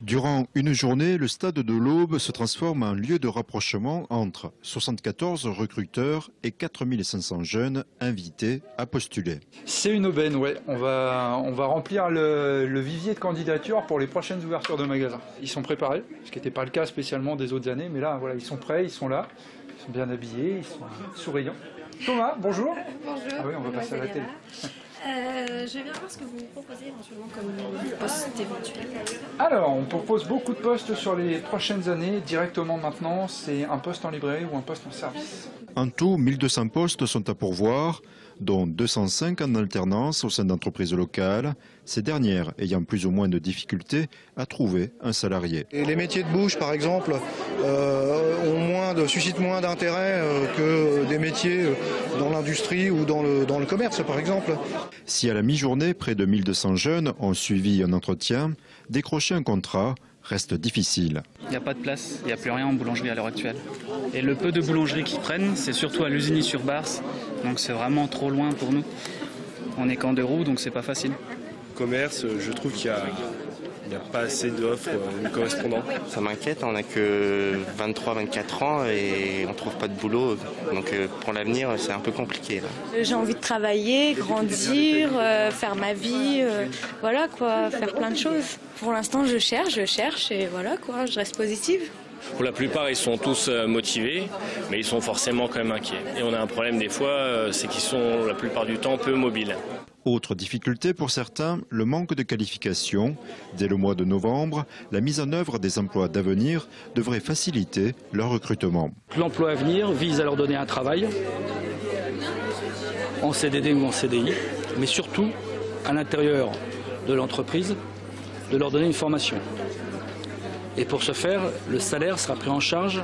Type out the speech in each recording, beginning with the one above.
Durant une journée, le stade de l'Aube se transforme en lieu de rapprochement entre 74 recruteurs et 4500 jeunes invités à postuler. C'est une aubaine, ouais. On va remplir le vivier de candidatures pour les prochaines ouvertures de magasins. Ils sont préparés, ce qui n'était pas le cas spécialement des autres années, mais là, voilà, ils sont prêts, ils sont là, ils sont bien habillés, ils sont souriants. Thomas, bonjour. Bonjour. Ah oui, on va passer à la télé. Je viens voir ce que vous me proposez éventuellement comme poste éventuel. Alors, on propose beaucoup de postes sur les prochaines années. Directement maintenant, c'est un poste en librairie ou un poste en service. En tout, 1200 postes sont à pourvoir, dont 205 en alternance au sein d'entreprises locales, ces dernières ayant plus ou moins de difficultés à trouver un salarié. Et les métiers de bouche, par exemple, suscitent moins d'intérêt que des métiers dans l'industrie ou dans le commerce, par exemple. Si à la mi-journée, près de 1200 jeunes ont suivi un entretien, décrocher un contrat reste difficile. Il n'y a pas de place, il n'y a plus rien en boulangerie à l'heure actuelle. Et le peu de boulangeries qui prennent, c'est surtout à Lusigny-sur-Barse, donc c'est vraiment trop loin pour nous. On est qu'en 2 roues, donc c'est pas facile. Commerce, je trouve qu'il n'y a pas assez d'offres correspondantes. Ça m'inquiète, on n'a que 23-24 ans et on ne trouve pas de boulot. Donc pour l'avenir, c'est un peu compliqué. J'ai envie de travailler, grandir, faire ma vie, voilà quoi, faire plein de choses. Pour l'instant, je cherche et voilà quoi, je reste positive. Pour la plupart, ils sont tous motivés, mais ils sont forcément quand même inquiets. Et on a un problème des fois, c'est qu'ils sont la plupart du temps peu mobiles. Autre difficulté pour certains, le manque de qualification. Dès le mois de novembre, la mise en œuvre des emplois d'avenir devrait faciliter leur recrutement. L'emploi à venir vise à leur donner un travail, en CDD ou en CDI, mais surtout à l'intérieur de l'entreprise, de leur donner une formation. Et pour ce faire, le salaire sera pris en charge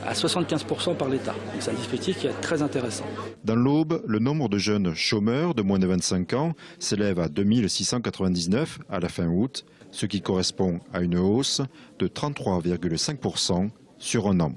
à 75% par l'État. Donc c'est un dispositif qui est très intéressant. Dans l'Aube, le nombre de jeunes chômeurs de moins de 25 ans s'élève à 2699 à la fin août, ce qui correspond à une hausse de 33,5% sur un an.